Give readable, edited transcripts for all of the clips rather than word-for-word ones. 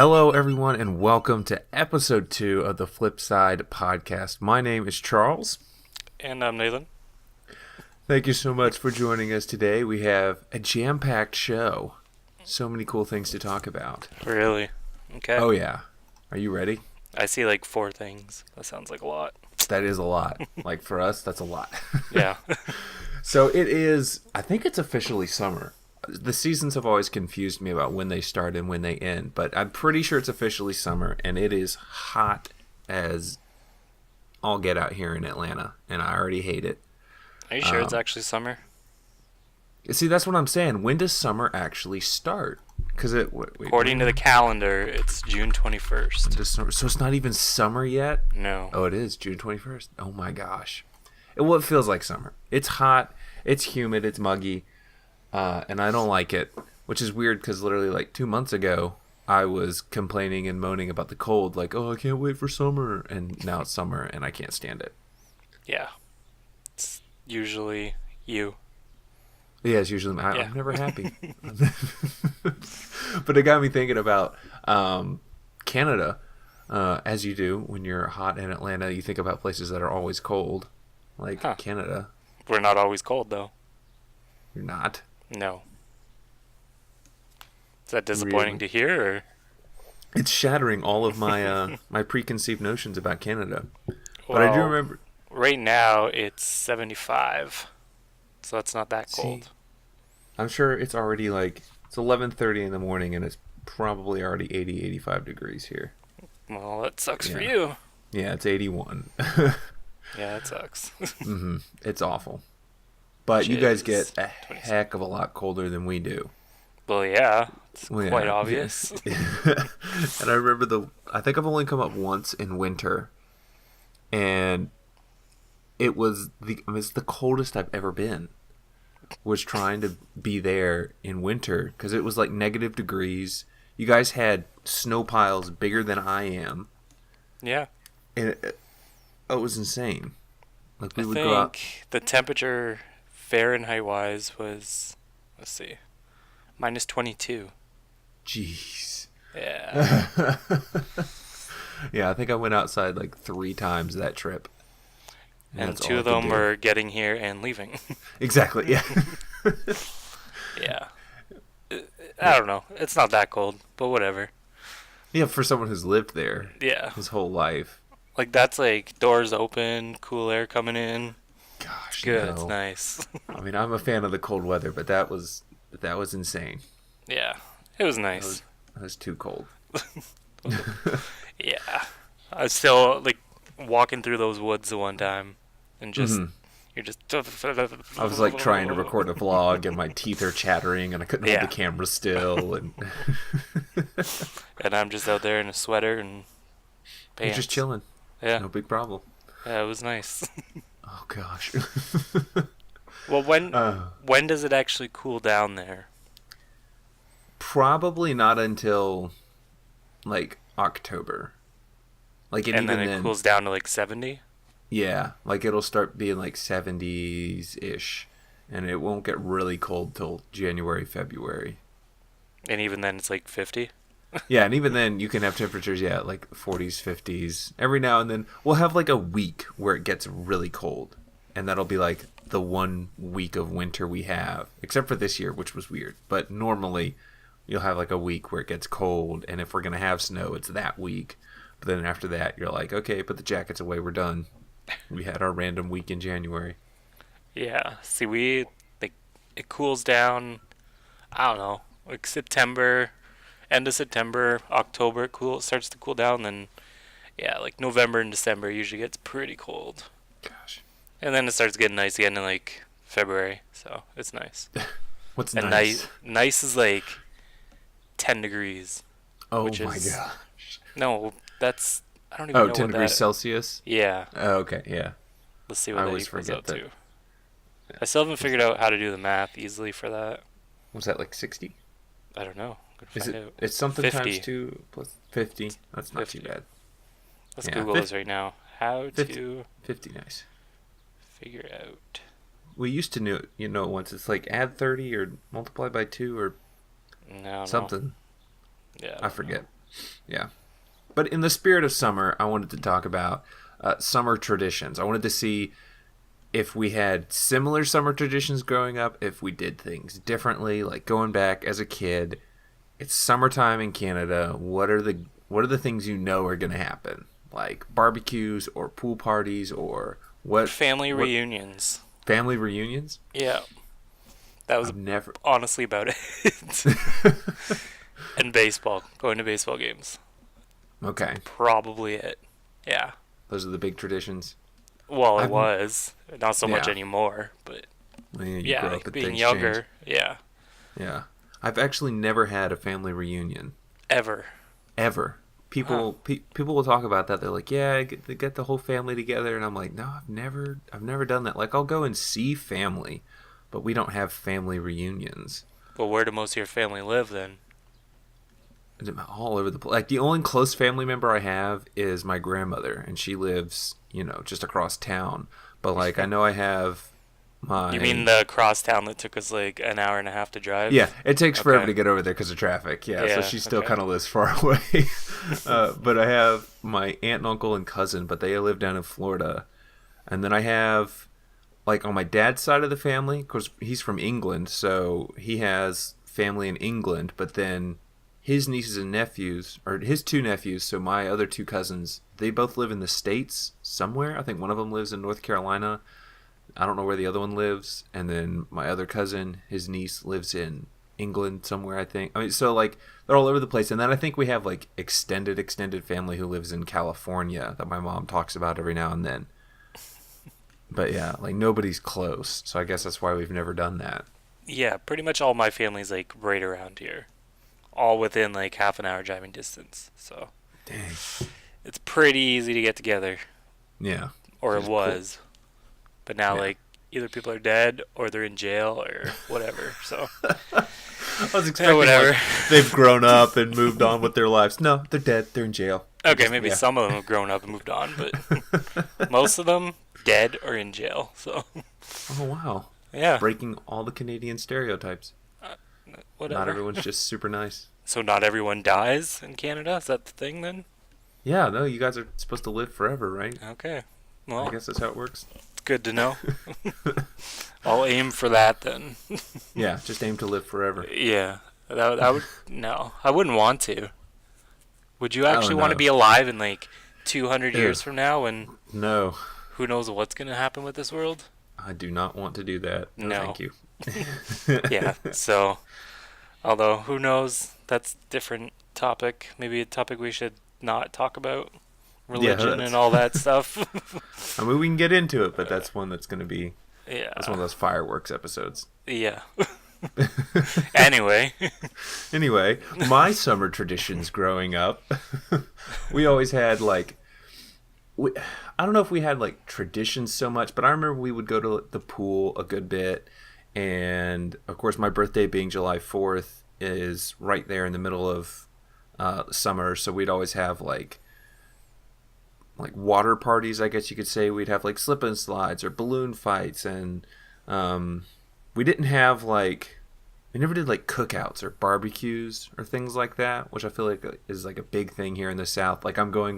Hello, everyone, and welcome to Episode 2 of the Flipside Podcast. My name is Charles. And I'm Nathan. Thank you so much for joining us today. We have a jam-packed show. So many cool things to talk about. Really? Okay. Oh, yeah. Are you ready? I see like 4 things. That sounds like a lot. That is a lot. Like, for us, that's a lot. Yeah. So it is, I think it's officially summer. The seasons have always confused me about when they start and when they end, but I'm pretty sure it's officially summer, and it is hot as all get out here in Atlanta, and I already hate it. Are you sure it's actually summer? See, that's what I'm saying. When does summer actually start? Because according to the calendar, it's June 21st. So it's not even summer yet? No. Oh, it is June 21st. Oh my gosh. Well, it feels like summer. It's hot, it's humid, it's muggy. And I don't like it, which is weird because literally like 2 months ago, I was complaining and moaning about the cold, like, oh, I can't wait for summer. And now it's summer and I can't stand it. Yeah. It's usually you. Yeah, it's usually I'm never happy. But it got me thinking about Canada, as you do when you're hot in Atlanta. You think about places that are always cold, like Canada. We're not always cold, though. You're not? No. Is that disappointing to hear? Or? It's shattering all of my my preconceived notions about Canada. But Well, I do remember. Right now, it's 75. So it's not that cold. See, I'm sure it's already like, it's 11:30 in the morning and it's probably already 80, 85 degrees here. Well, that sucks for you. Yeah, it's 81. Yeah, it sucks. Mm-hmm. It's awful. But you guys get a heck of a lot colder than we do. Well, yeah. It's quite obvious. And I remember I think I've only come up once in winter. And it's the coldest I've ever been. Was trying to be there in winter. Because it was like negative degrees. You guys had snow piles bigger than I am. Yeah. And it was insane. Like we would I go out. think the temperature Fahrenheit-wise was, let's see, minus 22. Jeez. Yeah. Yeah, I think I went outside like 3 times that trip. And 2 of them were getting here and leaving. Exactly, yeah. Yeah. I don't know. It's not that cold, but whatever. Yeah, for someone who's lived there his whole life. Like, that's like doors open, cool air coming in. Gosh, good. no. It's nice. I mean, I'm a fan of the cold weather, but that was insane. Yeah, it was nice. That was too cold. Yeah, I was still like walking through those woods the one time, and just you're just. I was like trying to record a vlog, and my teeth are chattering, and I couldn't hold the camera still, and and I'm just out there in a sweater and pants. You're just chilling. Yeah, no big problem. Yeah, it was nice. Oh gosh. Well, when does it actually cool down there? Probably not until like October. Like and then it cools down to like 70? Yeah, like it'll start being like 70s-ish, and it won't get really cold till January, February. And even then it's like 50? Yeah, and even then you can have temperatures, like 40s, 50s. Every now and then we'll have like a week where it gets really cold, and that'll be like the 1 week of winter we have, except for this year, which was weird. But normally you'll have like a week where it gets cold, and if we're going to have snow, it's that week. But then after that, you're like, okay, put the jackets away, we're done. We had our random week in January. Yeah. See, it cools down, I don't know, like September, end of September, October, it starts to cool down. Then, like November and December usually gets pretty cold. Gosh. And then it starts getting nice again in like February, so it's nice. What's and nice? Nice is like 10 degrees. Oh my gosh. No, that's, I don't even know 10 what degrees that, Celsius? Yeah. Oh, okay, yeah. Let's see what that equals out to. Yeah. I still haven't figured out how to do the math easily for that. Was that like 60? I don't know. Find out. It's something 50. times 2 plus 50. That's not 50. Too bad. Let's Google this right now. How 50. to 50, nice. Figure out. We used to know it once. It's like add 30 or multiply by 2 or no, something. Yeah. I forget. Yeah. But in the spirit of summer, I wanted to talk about summer traditions. I wanted to see if we had similar summer traditions growing up, if we did things differently, like going back as a kid. It's summertime in Canada. What are the things you know are going to happen? Like barbecues or pool parties or what? Family reunions. Family reunions? Yeah. That was never honestly about it. And baseball. Going to baseball games. Okay. Probably it. Yeah. Those are the big traditions. Well, it was. Not so much anymore, but yeah, like being younger. Change. Yeah. Yeah. I've actually never had a family reunion. Ever. People will talk about that. They're like, yeah, get the whole family together, and I'm like, no, I've never done that. Like, I'll go and see family, but we don't have family reunions. Well, where do most of your family live then? All over the place. Like, the only close family member I have is my grandmother, and she lives, just across town. But like, I know I have my. You mean the cross town that took us like an hour and a half to drive? Yeah, it takes forever to get over there because of traffic. Yeah, so she still kind of lives far away. But I have my aunt and uncle and cousin, but they live down in Florida. And then I have, like, on my dad's side of the family, of course, he's from England, so he has family in England, but then his nieces and nephews, or his two nephews, so my other two cousins, they both live in the States somewhere. I think one of them lives in North Carolina. I don't know where the other one lives. And then my other cousin, his niece, lives in England somewhere, I think. I mean, so, like, they're all over the place. And then I think we have, like, extended family who lives in California that my mom talks about every now and then. But, yeah, like, nobody's close. So I guess that's why we've never done that. Yeah, pretty much all my family's, like, right around here. All within like half an hour driving distance. So dang, it's pretty easy to get together. Yeah. Or it was. Cool. But now like either people are dead or they're in jail or whatever. So I was expecting whatever. Like, they've grown up and moved on with their lives. No, they're dead. They're in jail. Okay, maybe some of them have grown up and moved on, but most of them dead or in jail. So. Oh wow. Yeah. Breaking all the Canadian stereotypes. Whatever. Not everyone's just super nice. So not everyone dies in Canada? Is that the thing then? Yeah, no, you guys are supposed to live forever, right? Okay. Well, I guess that's how it works. Good to know. I'll aim for that then. Yeah, just aim to live forever. Yeah. I would no. I wouldn't want to. Would you actually want to be alive in like 200 years from now when No. Who knows what's going to happen with this world? I do not want to do that. No. Thank you. Yeah, so although who knows, that's a different topic. Maybe a topic we should not talk about, religion and all that stuff. I mean, we can get into it, but that's one that's going to be that's one of those fireworks episodes. Yeah. Anyway, my summer traditions growing up, we always had like I don't know if we had like traditions so much, but I remember we would go to the pool a good bit. And of course, my birthday being July 4th is right there in the middle of summer. So we'd always have like water parties, I guess you could say. We'd have like slip and slides or balloon fights. And we didn't have we never did like cookouts or barbecues or things like that, which I feel like is like a big thing here in the South. Like I'm going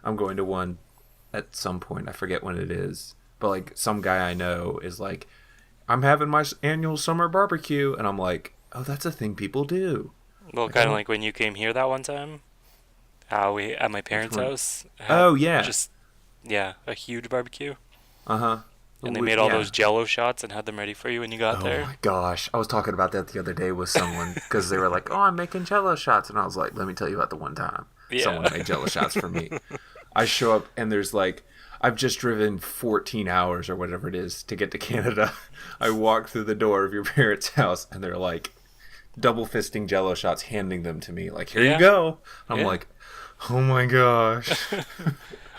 to one at some point. I forget when it is. But like some guy I know is like, I'm having my annual summer barbecue, and I'm like, oh, that's a thing people do. Well, kind of like when you came here that one time, how we at my parents' house. Oh yeah, a huge barbecue. And they made all those Jello shots and had them ready for you when you got there. Oh my gosh, I was talking about that the other day with someone because they were like, "Oh, I'm making Jello shots," and I was like, "Let me tell you about the one time someone made Jello shots for me." I show up and there's like. I've just driven 14 hours or whatever it is to get to Canada. I walk through the door of your parents' house and they're like double fisting Jello shots, handing them to me. Like, here you go. I'm like, oh my gosh.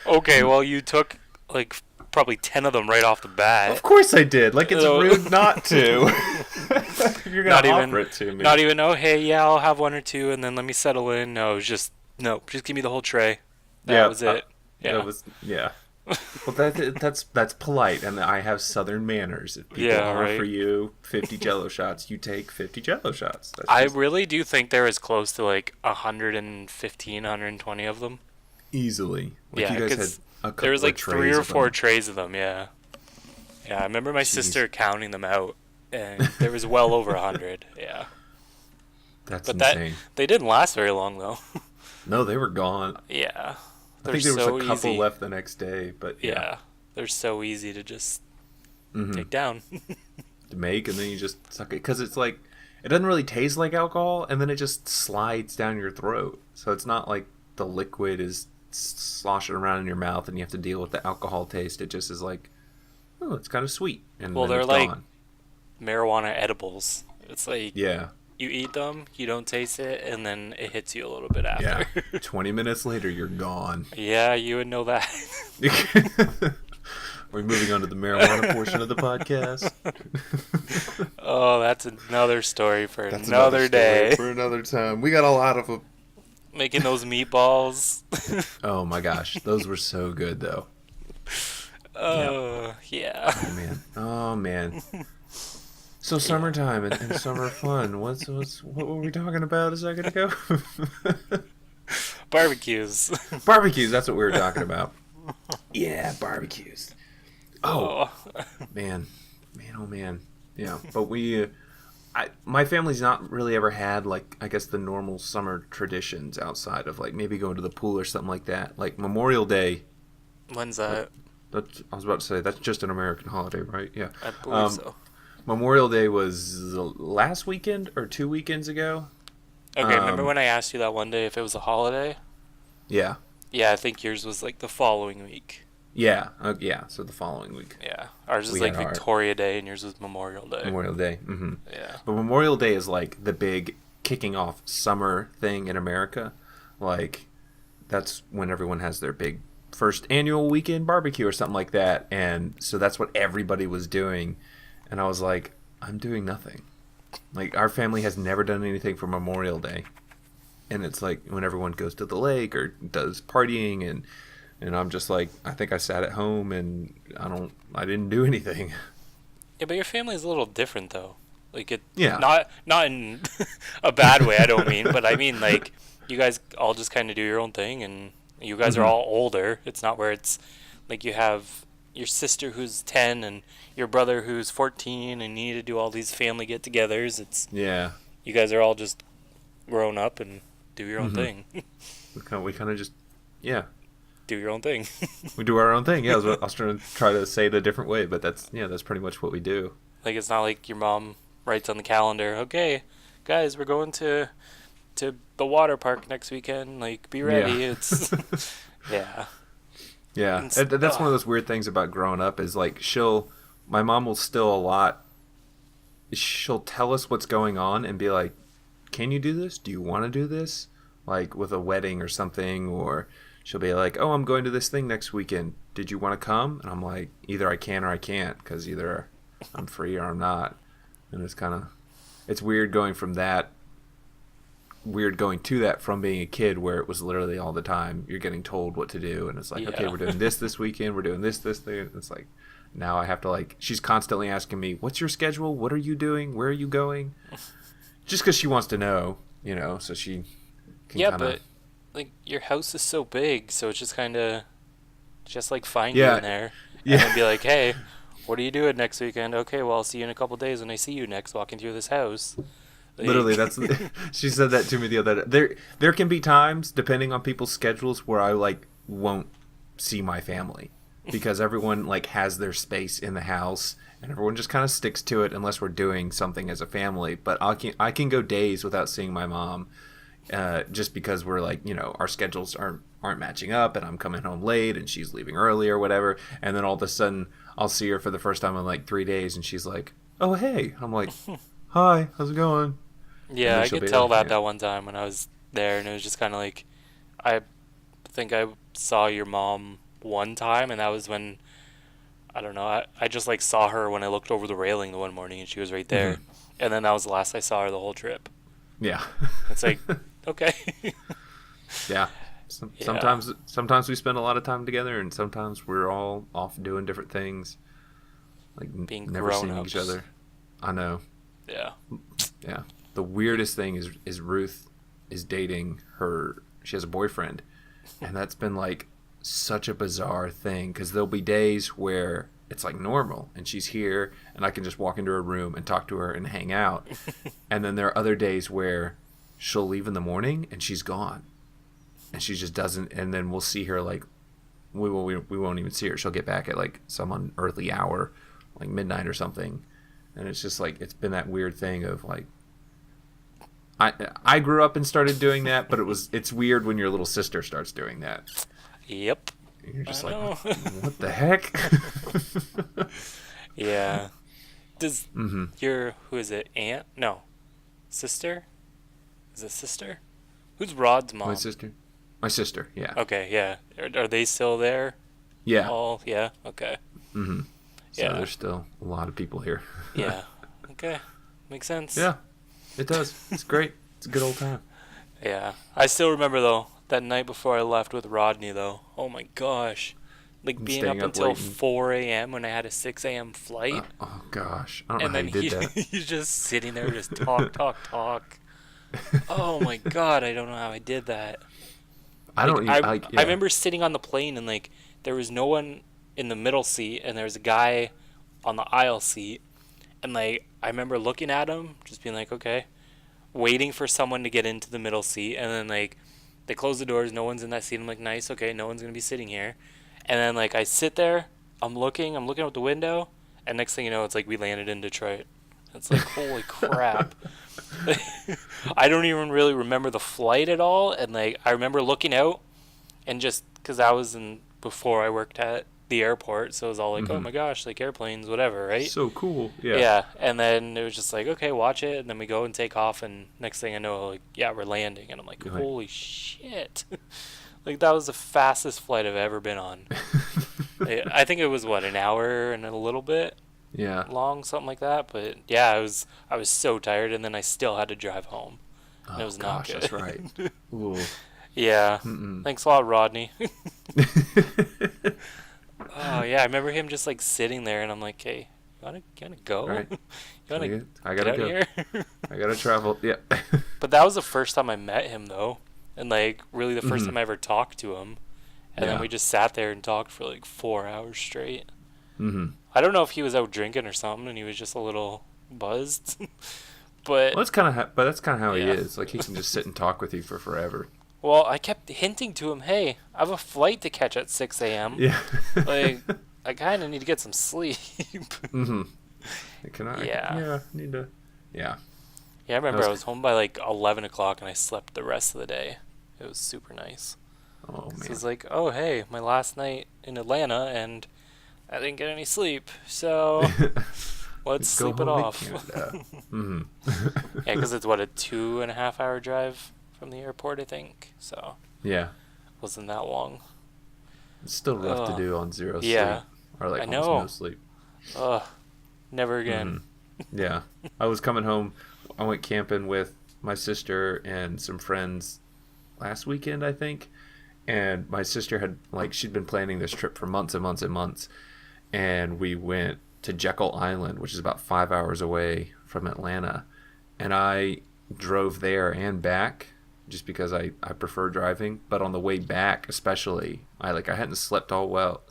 Okay, well, you took like probably 10 of them right off the bat. Of course I did. Like, it's rude not to. You're going to offer it to me. Not even, oh, hey, yeah, I'll have one or two and then let me settle in. No, just give me the whole tray. That was it. Yeah. Well, that's polite, and I have Southern manners. If people Yeah, offer right. you 50 Jello shots, you take 50 Jello shots. That's I just really do think there is close to like 115, 120 of them. easily like Yeah, you guys had because a there was couple of like three trays or of four them. trays of them. Yeah, yeah. I remember my Jeez, sister counting them out, and there was well over 100. Yeah, that's but that insane. they didn't last very long though. No, they were gone. Yeah, I they're think there was a so couple easy. left the next day, but yeah, Yeah, they're so easy to just hmm take down. to make, and then you just suck it because it's like it doesn't really taste like alcohol, and then it just slides down your throat. So it's not like the liquid is sloshing around in your mouth, and you have to deal with the alcohol taste. It just is like, oh, it's kind of sweet, and Well, then they're it's like gone. marijuana edibles. It's like Yeah, you eat them, you don't taste it, and then it hits you a little bit yeah. after. 20 minutes later, you're gone. Yeah, you would know that. We're moving on to the marijuana portion of the podcast. Oh, that's another story for That's another story day. for another time. We got a lot of them. Making those meatballs. Oh my gosh, those were so good though. Oh, yeah. Oh man. Oh man. So summertime and summer fun. What were we talking about a second ago? Barbecues. Barbecues. That's what we were talking about. Yeah, barbecues. Oh Oh, man, oh man. Yeah, but my family's not really ever had like I guess the normal summer traditions outside of like maybe going to the pool or something like that. Like Memorial Day. when's that? I was about to say that's just an American holiday, right? Yeah. I believe so. Memorial Day was the last weekend or 2 weekends ago. Okay, remember Um, when I asked you that one day if it was a holiday? yeah. Yeah, I think yours was like the following week. Yeah. Yeah. So the following week, Yeah, ours is we like had our Victoria Day, and yours was Memorial Day. Memorial Day. Yeah. But Memorial Day is like the big kicking off summer thing in America. Like that's when everyone has their big first annual weekend barbecue or something like that. And so that's what everybody was doing. And I was like, I'm doing nothing. Like our family has never done anything for Memorial Day. And it's like when everyone goes to the lake or does partying and I'm just like I think I sat at home and I didn't do anything. Yeah, but your family is a little different though. Like it, Yeah. not in a bad way. I don't mean, but I mean like you guys all just kind of do your own thing, and you guys are Mhm. all older. It's not where it's like you have your sister who's 10 and your brother who's 14, and you need to do all these family get-togethers. It's Yeah. you guys are all just grown up and do your own Mhm. thing. We kind of just yeah. Do your own thing. We do our own thing. Yeah, I was trying to say it a different way, but that's pretty much what we do. Like it's not like your mom writes on the calendar, "Okay, guys, we're going to the water park next weekend. Like, be ready." Yeah. It's yeah. Yeah, And that's one of those weird things about growing up is like my mom will still she'll tell us what's going on and be like, can you do this? Do you want to do this? Like with a wedding or something, or she'll be like, oh, I'm going to this thing next weekend. Did you want to come? And I'm like, either I can or I can't, because either I'm free or I'm not. And it's weird going to that from being a kid where it was literally all the time you're getting told what to do, and it's like, okay, Yeah. we're doing this weekend, we're doing this thing. It's like now I have to like she's constantly asking me, what's your schedule, what are you doing, where are you going, just because she wants to know, so she can Yeah, kind of but like your house is so big, so it's just kind of just like find Yeah. you in there Yeah. and then be like, "Hey, what are you doing next weekend?" "Okay, well, I'll see you in a couple days when I see you next walking through this house." Like, literally that's she said that to me the other day. There can be times depending on people's schedules where I like won't see my family because everyone like has their space in the house and everyone just kind of sticks to it unless we're doing something as a family. But I can go days without seeing my mom, just because we're like, our schedules aren't matching up, and I'm coming home late and she's leaving early or whatever, and then all of a sudden I'll see her for the first time in like 3 days and she's like, oh hey, I'm like, hi, how's it going? yeah, then I she'll could be tell like, that yeah. one time when I was there, and it was just kind of like, I think I saw your mom one time, and that was when I don't know, I just like saw her when I looked over the railing the one morning, and she was right there, and then that was the last I saw her the whole trip. Yeah. It's like, okay. Yeah. Sometimes we spend a lot of time together, and sometimes we're all off doing different things, like Being never seeing grown-ups. each other. I know. Yeah. Yeah. The weirdest thing is Ruth is dating her. She has a boyfriend, and that's been like such a bizarre thing because there'll be days where it's like normal and she's here and I can just walk into her room and talk to her and hang out, and then there are other days where she'll leave in the morning and she's gone, and she just doesn't. And then we'll see her like we won't even see her. She'll get back at like some unearthly hour, like midnight or something, and it's just like it's been that weird thing of like. I grew up and started doing that, but it's weird when your little sister starts doing that. Yep. And you're just I like, know. what the heck? Yeah. Does your, who is it, aunt? No. Sister? Is it sister? Who's Rod's mom? My sister, yeah. Okay, yeah. Are they still there? Yeah. All, yeah, okay. So Yeah. there's still a lot of people here. Yeah. Okay. Makes sense. Yeah, it does. It's great. It's a good old time. Yeah. I still remember, though, that night before I left with Rodney, though. Oh, my gosh. Like, being up Staying up until late and- 4 a.m. when I had a 6 a.m. flight. Oh, gosh. I don't And know how then you did that. he's just sitting there, just talk. Oh my god, I don't know how I did that. I don't even, I yeah. remember sitting on the plane and like there was no one in the middle seat and there was a guy on the aisle seat, and like I remember looking at him, just being like, okay, waiting for someone to get into the middle seat, and then like they close the doors, no one's in that seat. I'm like, nice, okay, no one's gonna be sitting here. And then like I sit there, I'm looking out the window, and next thing you know, it's like we landed in Detroit. It's like, holy crap. I don't even really remember the flight at all, and like I remember looking out, and just because I was in before I worked at the airport, so it was all like, oh my gosh, like airplanes, whatever, right? So cool. Yeah. Yeah, and then it was just like, okay, watch it, and then we go and take off, and next thing I know, like, yeah, we're landing, and I'm like, You're like- holy shit. Like, that was the fastest flight I've ever been on. I think it was, what, an hour and a little bit Yeah. long, something like that, but yeah, I was so tired, and then I still had to drive home. And Oh, it was not gosh, good. that's right. Ooh. Yeah. Thanks a lot, Rodney. Oh, yeah, I remember him just, like, sitting there, and I'm like, hey, you wanna go? Right. You wanna I get gotta out go. of here? I gotta travel. Yeah. But that was the first time I met him, though, and, like, really the first time I ever talked to him. And then Yeah. we just sat there and talked for, like, 4 hours straight. Mm-hmm. I don't know if he was out drinking or something, and he was just a little buzzed. But, Well, that's kind of how he Yeah. is. Like he can just sit and talk with you for forever. well, I kept hinting to him, hey, I have a flight to catch at 6 a.m. Yeah. Like, I kind of need to get some sleep. Mm-hmm. Can I? Yeah. Yeah. Need to. Yeah. Yeah, I remember was- I was home by like 11 o'clock and I slept the rest of the day. It was super nice. Oh So man. it's like, oh, hey, my last night in Atlanta and I didn't get any sleep. So let's Go sleep it home to off. Canada. Mm-hmm. Yeah, because it's what, a 2.5 hour drive from the airport, I think. So Yeah. wasn't that long. It's still rough to Ugh. do on zero Yeah. sleep. Or like I almost know. no sleep. Ugh, never again. Yeah. I was coming home. I went camping with my sister and some friends last weekend, I think. And my sister had, like, she'd been planning this trip for months and months and months. And we went to Jekyll Island, which is about 5 hours away from Atlanta. And I drove there and back just because I prefer driving. But on the way back, especially, I hadn't slept well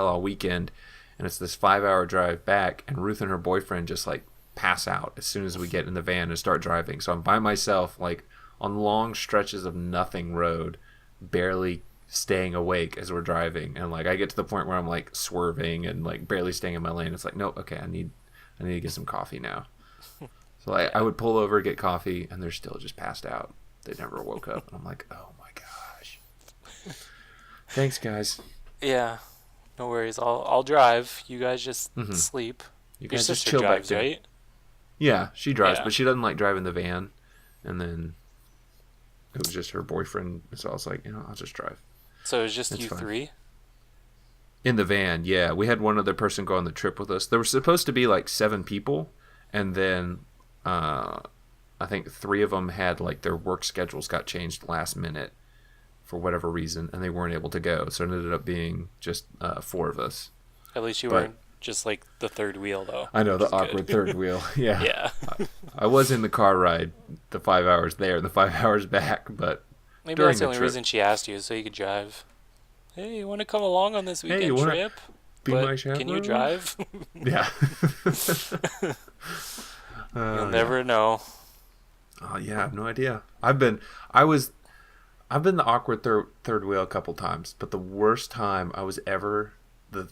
all weekend. And it's this 5 hour drive back, and Ruth and her boyfriend just like pass out as soon as we get in the van and start driving. So I'm by myself, like on long stretches of nothing road, barely staying awake as we're driving. And like I get to the point where I'm like swerving and like barely staying in my lane. It's like, no, okay, I need to get some coffee now. So I would pull over, get coffee, and they're still just passed out. They never woke up. And I'm like, oh my gosh. Thanks, guys. Yeah, no worries. I'll drive. You guys just sleep. You Your guys just sister chill back drives, there. right? Yeah, she drives, Yeah. but she doesn't like driving the van. And then it was just her boyfriend, so I was like, I'll just drive. So it was just That's you fine. three? In the van, yeah. We had one other person go on the trip with us. There were supposed to be like 7 people, and then I think 3 of them had like their work schedules got changed last minute. for whatever reason, and they weren't able to go. So it ended up being just 4 of us. At least you weren't just like the third wheel, though. I know, the awkward third wheel. Yeah. Yeah. I was in the car ride the 5 hours there and the 5 hours back, but maybe that's the only reason she asked you, so you could drive. Hey, you want to come along on this weekend trip? Be my chaperone? Can you drive? Yeah. You'll never know. Oh yeah, I have no idea. I've been the awkward third wheel a couple times, but the worst time I was ever it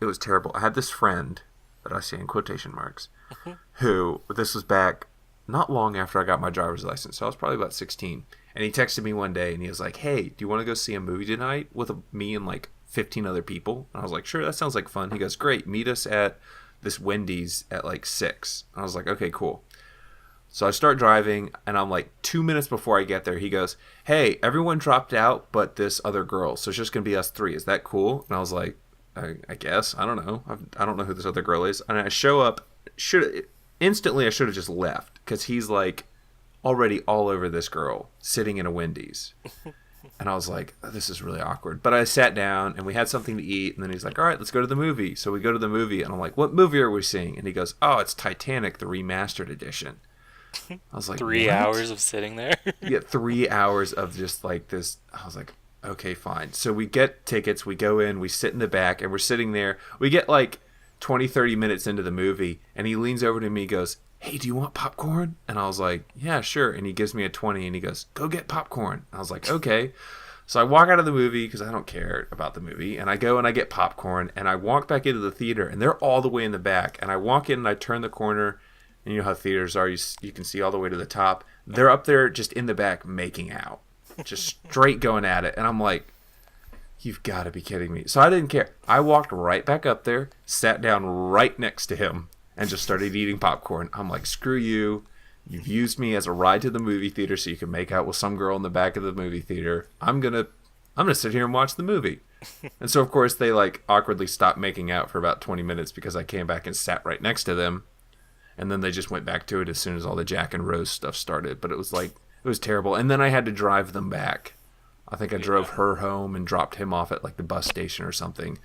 was terrible. I had this friend that I say in quotation marks, who, this was back not long after I got my driver's license, so I was probably about 16, and he texted me one day and he was like, "Hey, do you want to go see a movie tonight with me and like 15 other people?" And I was like, "Sure, that sounds like fun." He goes, "Great, meet us at this Wendy's at like 6. And I was like, "Okay, cool." So I start driving, and I'm like 2 minutes before I get there, he goes, "Hey, everyone dropped out but this other girl, so it's just going to be us 3. Is that cool?" And I was like, I guess. I don't know. I don't know who this other girl is. And I show up. Instantly, I should have just left, because he's like already all over this girl sitting in a Wendy's. And I was like, oh, this is really awkward. But I sat down, and we had something to eat, and then he's like, "All right, let's go to the movie." So we go to the movie, and I'm like, "What movie are we seeing?" And he goes, "Oh, it's Titanic, the remastered edition." I was like, 3 hours of sitting there? Yeah, 3 hours of just like this. I was like, okay, fine. So we get tickets, we go in, we sit in the back, and we're sitting there. We get like 20, 30 minutes into the movie, and he leans over to me and goes, "Hey, do you want popcorn?" And I was like, "Yeah, sure." And he gives me a 20, and he goes, "Go get popcorn." I was like, okay. So I walk out of the movie, because I don't care about the movie, and I go and I get popcorn, and I walk back into the theater, and they're all the way in the back. And I walk in, and I turn the corner, and you know how theaters are, you can see all the way to the top. They're up there just in the back making out. Just straight going at it. And I'm like, you've got to be kidding me. So I didn't care. I walked right back up there, sat down right next to him, and just started eating popcorn. I'm like, screw you. You've used me as a ride to the movie theater so you can make out with some girl in the back of the movie theater. I'm gonna sit here and watch the movie. And so, of course, they like awkwardly stopped making out for about 20 minutes because I came back and sat right next to them. And then they just went back to it as soon as all the Jack and Rose stuff started. But it was terrible. And then I had to drive them back. I think I drove her home and dropped him off at like the bus station or something.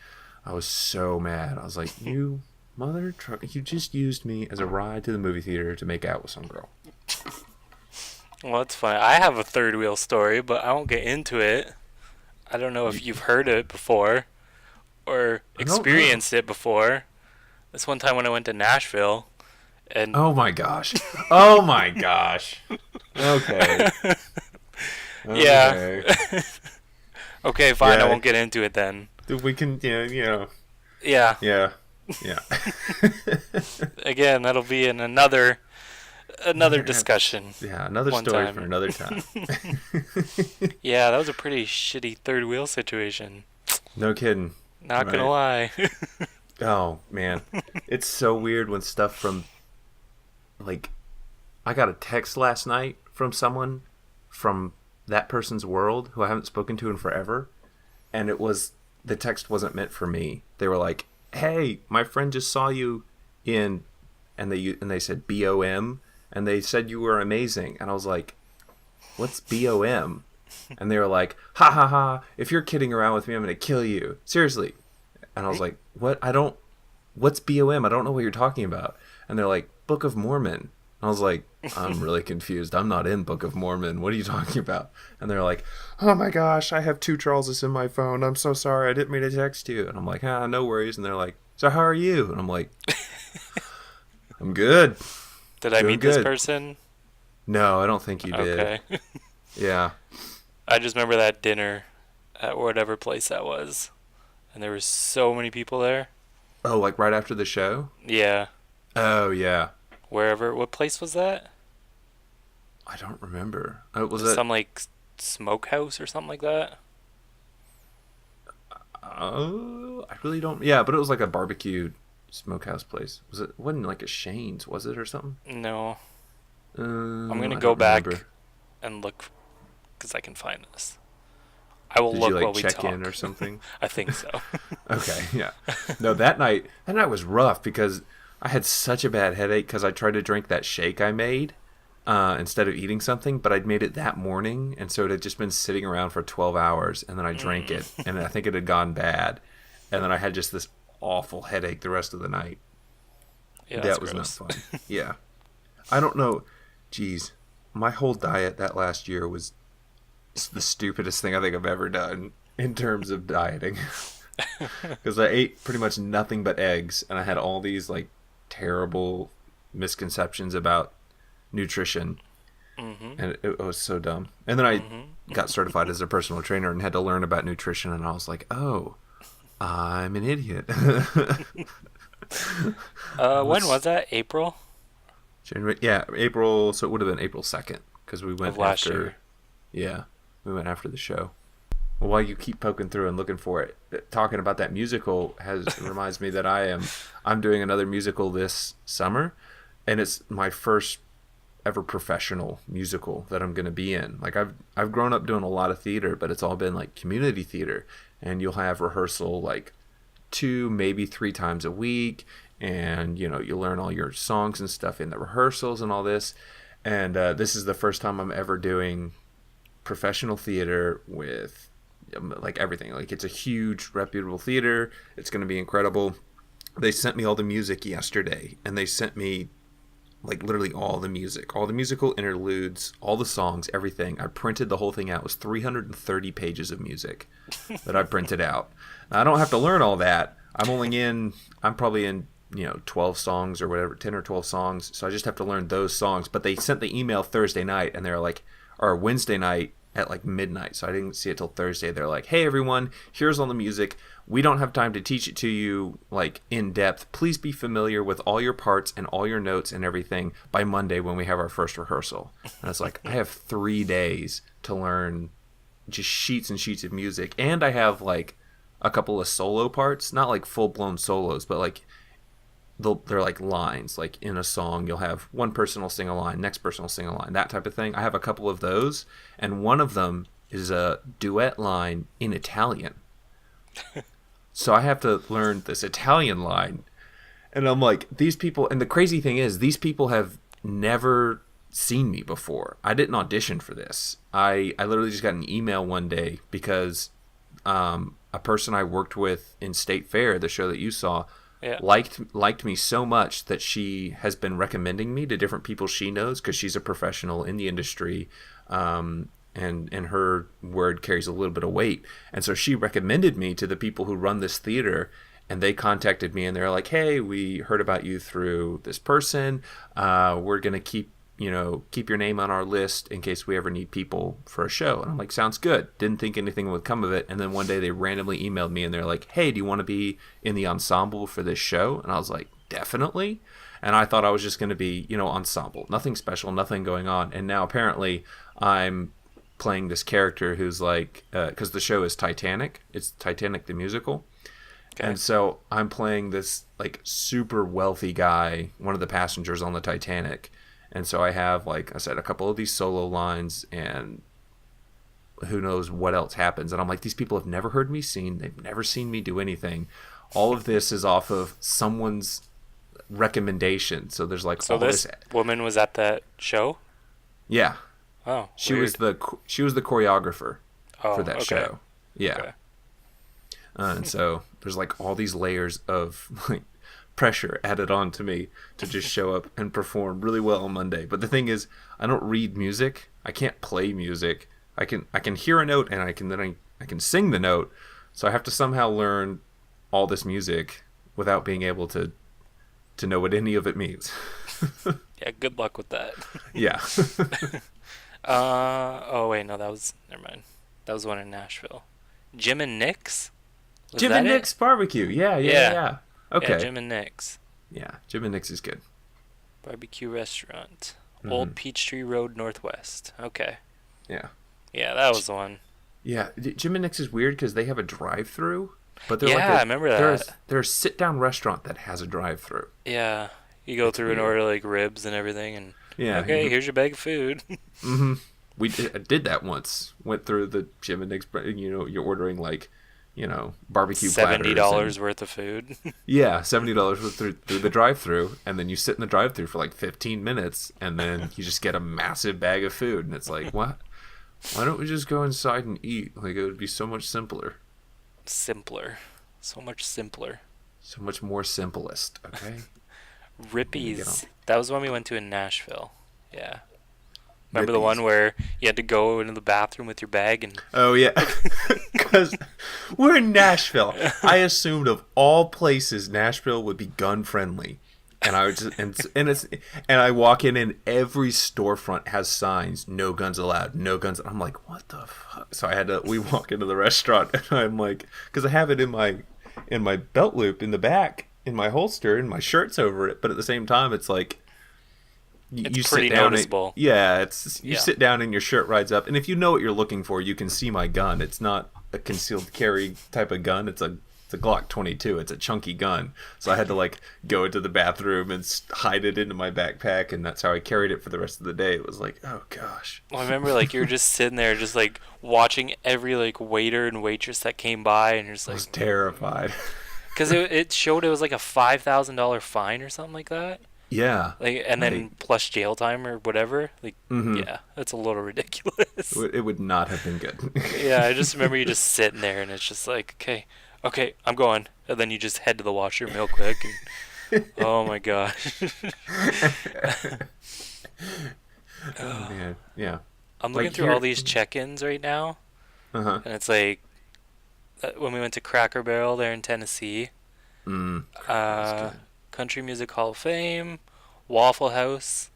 I was so mad. I was like, you mother truck, you just used me as a ride to the movie theater to make out with some girl. Well, it's funny. I have a third wheel story, but I won't get into it. I don't know if you've heard it before or experienced it before. This one time when I went to Nashville. And oh my gosh. Oh my gosh. Okay. Yeah. Okay, fine. Yeah. I won't get into it then. We can, Yeah. Yeah. Again, that'll be in another discussion. Yeah, another story for another time. Yeah, that was a pretty shitty third wheel situation. No kidding. Not gonna lie. Oh, man. It's so weird when stuff from... Like, I got a text last night from someone from that person's world who I haven't spoken to in forever, and the text wasn't meant for me. They were like, "Hey, my friend just saw you in," and they said BOM, and they said you were amazing, and I was like, "What's BOM?" And they were like, "Ha ha ha! If you're kidding around with me, I'm gonna kill you. Seriously." And I was like, "What? What's BOM? I don't know what you're talking about." And they're like, Book of Mormon. I was like, I'm really confused. I'm not in Book of Mormon. What are you talking about? And they're like, "Oh my gosh, I have 2 Charleses in my phone. I'm so sorry. I didn't mean to text you." And I'm like, no worries. And they're like, "So how are you?" And I'm like, "I'm good." Did I meet this person? No, I don't think you did. Okay. Yeah. I just remember that dinner at whatever place that was. And there were so many people there. Oh, like right after the show? Yeah. Oh, yeah. What place was that? I don't remember. Was it some like smokehouse or something like that? Oh, I really don't. Yeah, but it was like a barbecue smokehouse place. Wasn't like a Shane's, was it, or something? No. I'm gonna go back and look because I can find this. I will look while we talk. Did you check in or something? I think so. Okay, yeah. No, that night was rough because I had such a bad headache because I tried to drink that shake I made instead of eating something, but I'd made it that morning, and so it had just been sitting around for 12 hours, and then I drank it, and I think it had gone bad, and then I had just this awful headache the rest of the night. Yeah, that was gross. Not fun. Yeah. I don't know. Jeez. My whole diet that last year was the stupidest thing I think I've ever done in terms of dieting. Because I ate pretty much nothing but eggs, and I had all these like terrible misconceptions about nutrition, and it was so dumb. And then I got certified as a personal trainer and had to learn about nutrition, and I was like, oh, I'm an idiot. When was that? April? January, yeah, April. So it would have been April 2nd because we went last after. year. Yeah, we went after the show. Well, while you keep poking through and looking for it, talking about that musical reminds me that I'm doing another musical this summer, and it's my first ever professional musical that I'm going to be in. Like I've grown up doing a lot of theater, but it's all been like community theater, and you'll have rehearsal like 2, maybe 3 times a week, and you learn all your songs and stuff in the rehearsals and all this. And this is the first time I'm ever doing professional theater with like everything. Like it's a huge reputable theater. It's going to be incredible. They sent me all the music yesterday, and they sent me like literally all the music, all the musical interludes, all the songs, everything. I printed the whole thing out. It was 330 pages of music that I printed out. Now, I don't have to learn all that. I'm probably in 12 songs or whatever, 10 or 12 songs. So I just have to learn those songs. But they sent the email Thursday night, and they're like, or Wednesday night at like midnight. So I didn't see it till Thursday. They're like, hey everyone, here's all the music. We don't have time to teach it to you like in depth. Please be familiar with all your parts and all your notes and everything by Monday when we have our first rehearsal. And it's like, I have 3 days to learn just sheets and sheets of music. And I have like a couple of solo parts, not like full blown solos, but like they're like lines. Like in a song, you'll have one person will sing a line, next person will sing a line, that type of thing. I have a couple of those, and one of them is a duet line in Italian. So I have to learn this Italian line, and I'm like, these people, and the crazy thing is, these people have never seen me before. I didn't audition for this. I literally just got an email one day because a person I worked with in State Fair, the show that you saw, liked me so much that she has been recommending me to different people she knows because she's a professional in the industry, and her word carries a little bit of weight. And so she recommended me to the people who run this theater, and they contacted me and they're like, hey, we heard about you through this person. We're going to keep your name on our list in case we ever need people for a show. And I'm like, sounds good. Didn't think anything would come of it. And then one day they randomly emailed me and they're like, hey, do you want to be in the ensemble for this show? And I was like, definitely. And I thought I was just going to be, ensemble, nothing special, nothing going on. And now apparently I'm playing this character who's like, because the show is Titanic. It's Titanic the musical. Okay. And so I'm playing this like super wealthy guy, one of the passengers on the Titanic. And so I have, like I said, a couple of these solo lines, and who knows what else happens. And I'm like, these people have never heard me sing. They've never seen me do anything. All of this is off of someone's recommendation. So there's like, so all this woman was at that show? Yeah. Oh, she was the choreographer for that show. Yeah. Okay. And so there's like all these layers of like pressure added on to me to just show up and perform really well on Monday. But the thing is, I don't read music. I can't play music. I can hear a note and I can sing the note. So I have to somehow learn all this music without being able to know what any of it means. Yeah, good luck with that. Yeah. Oh wait, no, never mind. That was one in Nashville. Jim and Nick's? Jim and Nick's barbecue. Yeah. Okay. Yeah, Jim and Nick's. Yeah, Jim and Nick's is good. Barbecue restaurant. Mm-hmm. Old Peachtree Road Northwest. Okay. Yeah. Yeah, that was the one. Yeah, Jim and Nick's is weird because they have a drive-through, but they're I remember that. They're a sit-down restaurant that has a drive-through. Yeah, you go through and order like ribs and everything, and okay, here's your bag of food. Mm-hmm. We did that once. Went through the Jim and Nick's. You're ordering like, barbecue platters. $70 worth of food. Yeah, $70 through the drive-through, and then you sit in the drive-through for like 15 minutes, and then you just get a massive bag of food, and it's like, what? Why don't we just go inside and eat? Like, it would be so much simpler. Simpler. So much simpler. So much more simplest, okay? Rippies. That was one we went to in Nashville. Yeah. Remember Rippies. the one where you had to go into the bathroom with your bag and... Oh, yeah. Because we're in Nashville. I assumed of all places, Nashville would be gun-friendly. And I would just and I walk in and every storefront has signs, no guns allowed, no guns. I'm like, what the fuck? So we walk into the restaurant and I'm like, because I have it in my belt loop in the back, in my holster, and my shirt's over it. But at the same time, it's like, you pretty sit down noticeable. You sit down and your shirt rides up. And if you know what you're looking for, you can see my gun. It's not a concealed carry type of gun. It's a Glock 22. It's a chunky gun. So I had to like go into the bathroom and hide it into my backpack, and that's how I carried it for the rest of the day. It was like, oh gosh. Well, I remember like you were just sitting there just like watching every like waiter and waitress that came by, and you're just like... I was terrified. Because it showed it was like a $5,000 fine or something like that. Yeah. Like, and then plus jail time or whatever. Like, yeah, that's a little ridiculous. It would not have been good. Yeah, I just remember you just sitting there, and it's just like, okay, I'm going. And then you just head to the washroom real quick. And, oh, my gosh. Oh, man. Yeah. I'm looking through all these check-ins right now. Uh-huh. And it's like, when we went to Cracker Barrel there in Tennessee. Country Music Hall of Fame. Waffle House.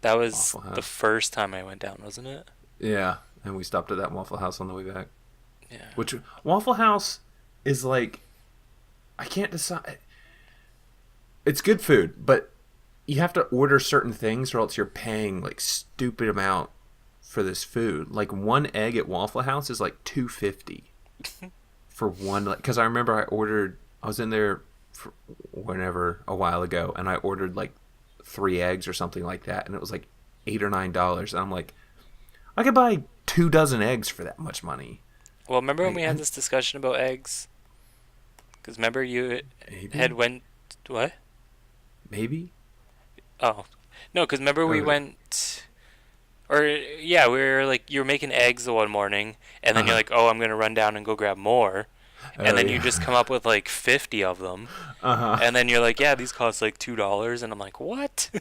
That was the first time I went down, wasn't it? Yeah. And we stopped at that Waffle House on the way back. Yeah. Which, Waffle House is like, I can't decide. It's good food, but you have to order certain things or else you're paying like stupid amount for this food. Like one egg at Waffle House is like $2.50 for one. Like, because I remember I was in there for whenever a while ago, and I ordered like 3 eggs or something like that, and it was like $8 or $9. And I'm like, I could buy 2 dozen eggs for that much money. Well, remember when we had this discussion about eggs? Because remember you had went... What? Maybe? Oh. No, because remember we went... Or, yeah, we were like... You were making eggs the one morning, and then you're like, oh, I'm going to run down and go grab more. And then you just come up with like 50 of them. And then you're like, yeah, these cost like $2. And I'm like, what?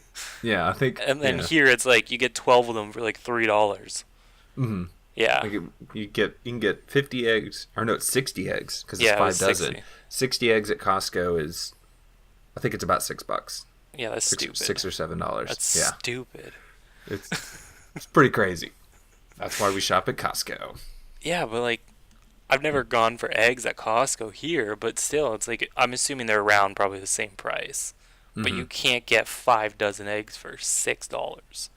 Yeah, I think... And then here it's like you get 12 of them for like $3. Mm-hmm. Yeah. Like you can get 50 eggs, or no, it's 60 eggs because it's 5 dozen. 60. 60 eggs at Costco is, I think it's about $6. Yeah, that's stupid. $6 or $7. That's stupid. It's pretty crazy. That's why we shop at Costco. Yeah, but like, I've never gone for eggs at Costco here, but still, it's like I'm assuming they're around probably the same price. But you can't get 5 dozen eggs for $6.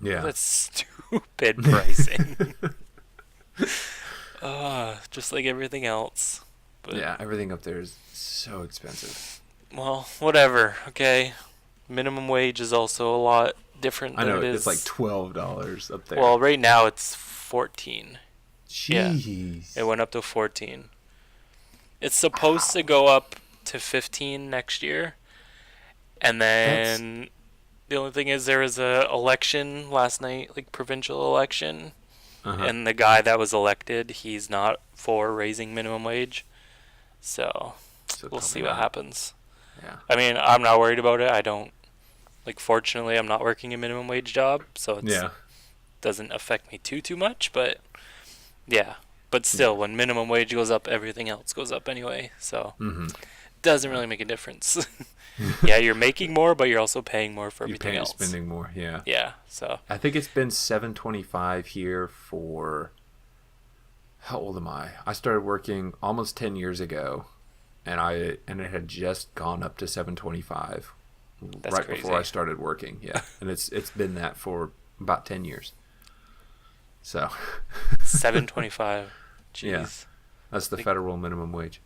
Yeah. That's stupid pricing. Just like everything else. But, yeah, everything up there is so expensive. Well, whatever, okay? Minimum wage is also a lot different than I know, it is. it's like $12 up there. Well, right now it's 14. Jeez. Yeah, it went up to 14. It's supposed to go up to 15 next year. And then the only thing is there was a election last night, like provincial election. And the guy that was elected, he's not for raising minimum wage. So we'll see what happens. Yeah. I mean, I'm not worried about it. I don't, like, fortunately, I'm not working a minimum wage job, so it doesn't affect me too much, but yeah. But still, when minimum wage goes up, everything else goes up anyway, so it doesn't really make a difference. Yeah, you're making more, but you're also paying more for everything else. You're spending more, yeah. Yeah, so. I think it's been $7.25 here for, how old am I? I started working almost 10 years ago, and it had just gone up to $7.25 right crazy. before I started working. Yeah, and it's been that for about 10 years. So. $7.25. Jeez. Yeah, that's the federal minimum wage.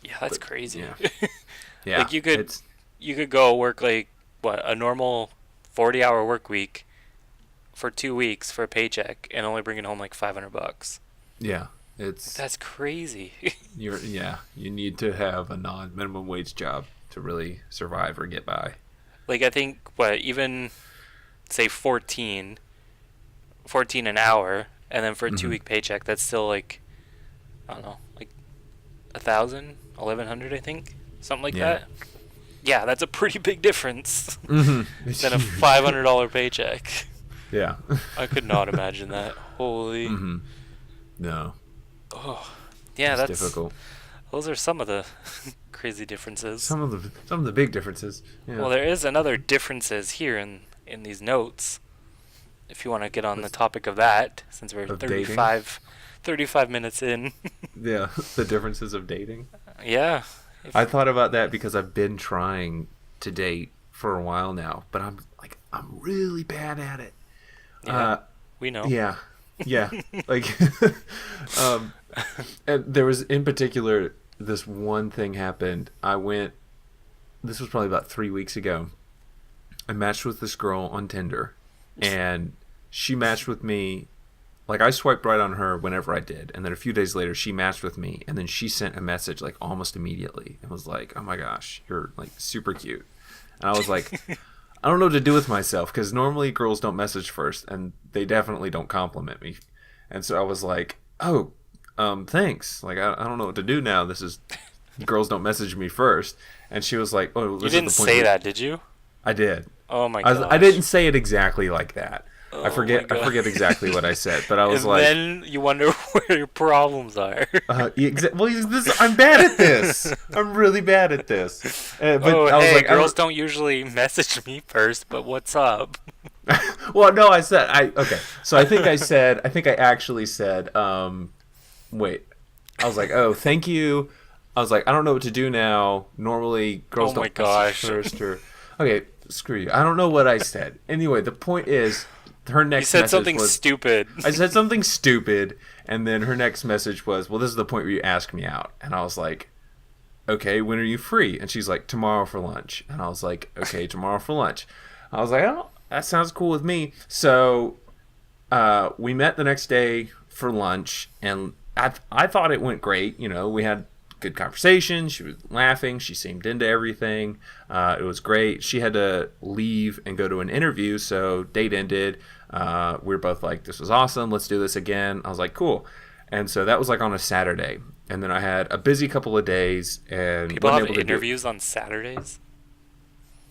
Yeah, that's crazy. Yeah. Yeah, like you could go work like a normal 40-hour work week for 2 weeks for a paycheck and only bringing home like $500. Yeah, That's crazy. You need to have a non-minimum wage job to really survive or get by. Like, I think, even, say, 14 an hour, and then for a 2-week paycheck, that's still, like, I don't know, like 1,000, 1,100, I think, something like that. Yeah, that's a pretty big difference than a $500 paycheck. Yeah. I could not imagine that. Holy. No. Oh, yeah, that's difficult. Those are some of the crazy differences. Some of the big differences. Yeah. Well, there is another differences here in these notes. If you want to get on the topic of that, since we're 35 minutes in. Yeah, the differences of dating. Yeah. I thought about that because I've been trying to date for a while now, but I'm really bad at it. Yeah, we know. Yeah. Like, and there was, in particular, this one thing happened. This was probably about 3 weeks ago. I matched with this girl on Tinder, and she matched with me. Like, I swiped right on her whenever I did, and then a few days later, she matched with me, and then she sent a message, like, almost immediately, and was like, oh my gosh, you're, like, super cute. And I was like, I don't know what to do with myself, because normally girls don't message first, and they definitely don't compliment me. And so I was like, oh, thanks. Like, I don't know what to do now. Girls don't message me first. And she was like, oh, you didn't say that, did you? I did. Oh my gosh. I didn't say it exactly like that. Oh, I forget exactly what I said, but I was and like... then you wonder where your problems are. I'm bad at this. I'm really bad at this. But I was like, girls don't usually message me first, but what's up? Well, no, okay. So I think I actually said, wait. I was like, oh, thank you. I was like, I don't know what to do now. Normally, girls don't message first. Okay, screw you. I don't know what I said. Anyway, the point is... Her next you said something stupid. I said something stupid, and then her next message was, well, this is the point where you ask me out. And I was like, okay, when are you free? And she's like, tomorrow for lunch. And I was like, okay, tomorrow for lunch. I was like, oh, that sounds cool with me. So we met the next day for lunch, and I thought it went great. You know, we had good conversation. She was laughing. She seemed into everything. It was great. She had to leave and go to an interview, so date ended. We were both like, this was awesome. Let's do this again. I was like, cool. And so that was like on a Saturday. And then I had a busy couple of days. And people have interviews on Saturdays?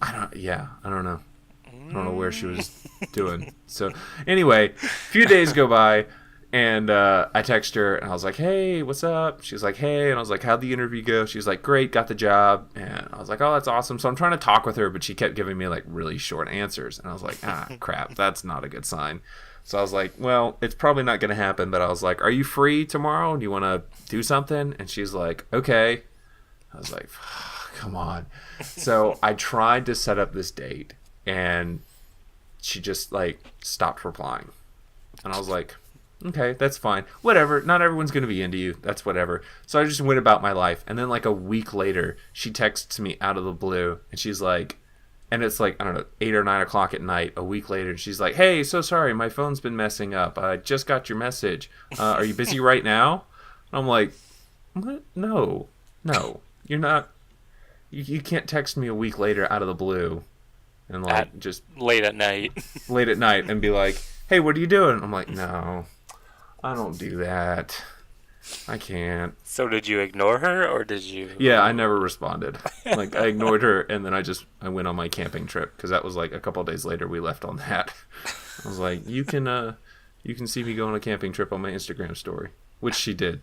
I don't know. I don't know where she was doing. So anyway, a few days go by. And I text her, and I was like, hey, what's up? She's like, hey. And I was like, how'd the interview go? She's like, great, got the job. And I was like, oh, that's awesome. So I'm trying to talk with her, but she kept giving me, like, really short answers. And I was like, crap, that's not a good sign. So I was like, well, it's probably not going to happen. But I was like, are you free tomorrow? Do you want to do something? And she's like, okay. I was like, come on. So I tried to set up this date, and she just, like, stopped replying. And I was like... okay, that's fine. Whatever. Not everyone's going to be into you. That's whatever. So I just went about my life. And then like a week later, she texts me out of the blue. And she's like, and it's like, I don't know, 8 or 9 o'clock at night, a week later. And she's like, hey, so sorry. My phone's been messing up. I just got your message. Are you busy right now? And I'm like, what? No. You're not. You can't text me a week later out of the blue. And like just. Late at night. And be like, hey, what are you doing? I'm like, no. I don't do that. I can't. So did you ignore her, or did you... Yeah, I never responded. Like, I ignored her, and then I went on my camping trip, because that was like a couple of days later we left on that. I was like, you can see me go on a camping trip on my Instagram story, which she did.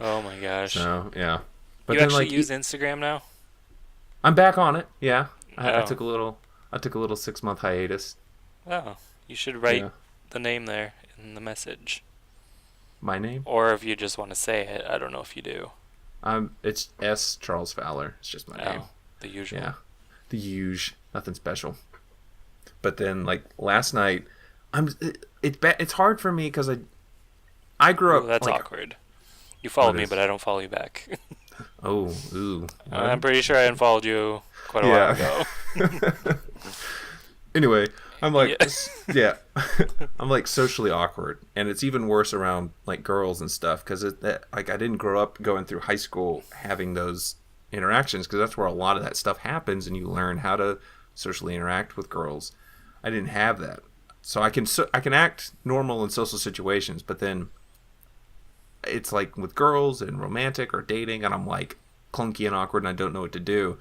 Oh my gosh. So, yeah. But you then, actually like, use Instagram now? I'm back on it, yeah. I took a little 6-month hiatus. Oh, you should write the name there in the message. My name? Or if you just want to say it, I don't know if you do. It's S. Charles Fowler. It's just my name. The usual. Yeah, the usual. Nothing special. But then, like last night, it's hard for me because I grew up. That's like, awkward. You followed me, but I don't follow you back. Oh, ooh. I'm pretty sure I unfollowed you quite a while ago. Anyway, I'm like, yeah, I'm like socially awkward, and it's even worse around like girls and stuff because like I didn't grow up going through high school having those interactions because that's where a lot of that stuff happens, and you learn how to socially interact with girls. I didn't have that, so I can act normal in social situations, but then it's like with girls and romantic or dating, and I'm like clunky and awkward, and I don't know what to do.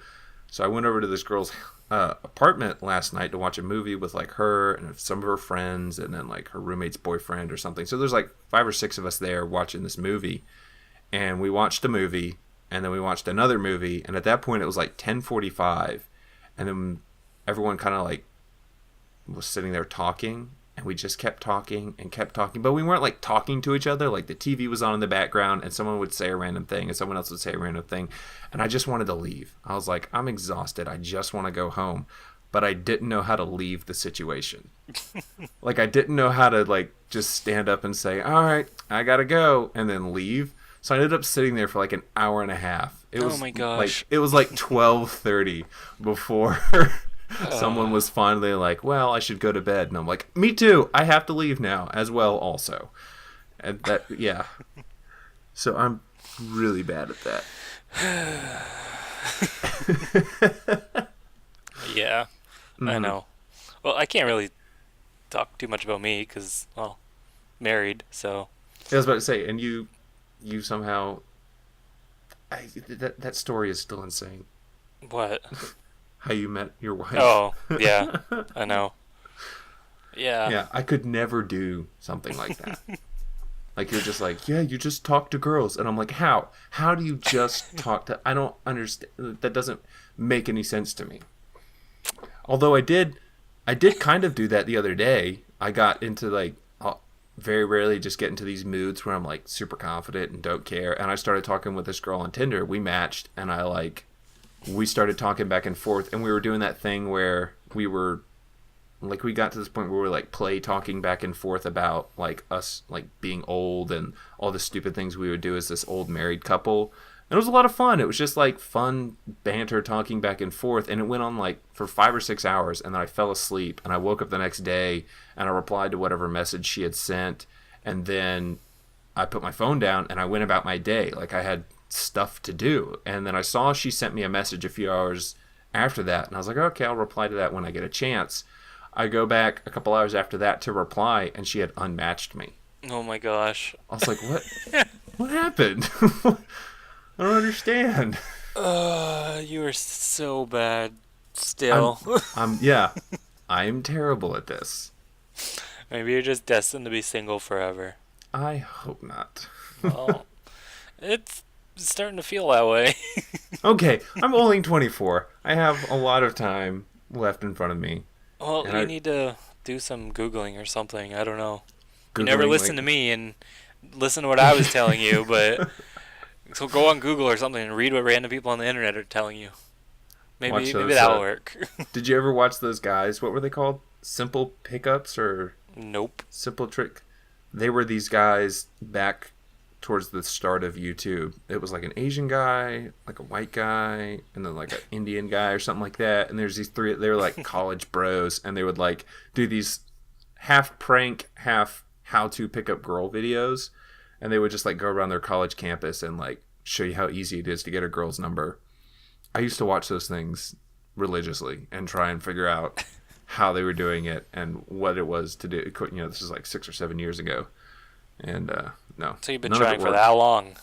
So I went over to this girl's apartment last night to watch a movie with like her and some of her friends, and then like her roommate's boyfriend or something. So there's like 5 or 6 of us there watching this movie, and we watched the movie, and then we watched another movie, and at that point it was like 10:45, and then everyone kind of like was sitting there talking, and we just kept talking and kept talking, but we weren't like talking to each other. Like the TV was on in the background, and someone would say a random thing and someone else would say a random thing, and I just wanted to leave. I was like, I'm exhausted, I just want to go home. But I didn't know how to leave the situation. Like I didn't know how to like just stand up and say, all right, I gotta go, and then leave. So I ended up sitting there for like an hour and a half. It was, oh my gosh. It was like 12:30 before someone was finally like, well, I should go to bed. And I'm like, me too. I have to leave now as well also. And that, yeah. So I'm really bad at that. Yeah, I know. Well, I can't really talk too much about me because, well, married, so. I was about to say, and you somehow, that story is still insane. What? How you met your wife. Oh, yeah, I know. Yeah. Yeah, I could never do something like that. Like, you're just like, yeah, you just talk to girls. And I'm like, how? How do you just talk to... I don't understand. That doesn't make any sense to me. Although I did kind of do that the other day. I got into, like, very rarely just get into these moods where I'm, like, super confident and don't care. And I started talking with this girl on Tinder. We matched, and we started talking back and forth, and we were doing that thing where we were, like, we got to this point where we were, like, talking back and forth about, like, us, like, being old and all the stupid things we would do as this old married couple. And it was a lot of fun. It was just, like, fun banter talking back and forth, and it went on, like, for 5 or 6 hours, and then I fell asleep, and I woke up the next day, and I replied to whatever message she had sent, and then I put my phone down, and I went about my day. Like, I had stuff to do, and then I saw she sent me a message a few hours after that, and I was like, okay, I'll reply to that when I get a chance. I go back a couple hours after that to reply, and she had unmatched me. Oh my gosh. I was like, what? What happened? I don't understand. You are so bad still. Yeah, I'm terrible at this. Maybe you're just destined to be single forever. I hope not. Well, it's starting to feel that way. Okay, I'm only 24. I have a lot of time left in front of me. Well, you need to do some Googling or something. I don't know. You Googling, never listen to me and listen to what I was telling you, but so go on Google or something and read what random people on the internet are telling you. Maybe that'll work. Did you ever watch those guys? What were they called? Simple Pickups or Nope. Simple Trick? They were these guys back towards the start of YouTube. It was like an Asian guy, like a white guy, and then like an Indian guy or something like that. And there's these three, they were like college bros, and they would like do these half prank, half how to pick up girl videos. And they would just like go around their college campus and like show you how easy it is to get a girl's number. I used to watch those things religiously and try and figure out how they were doing it and what it was to do. You know, this is like 6 or 7 years ago. And no. So you've been trying for that long?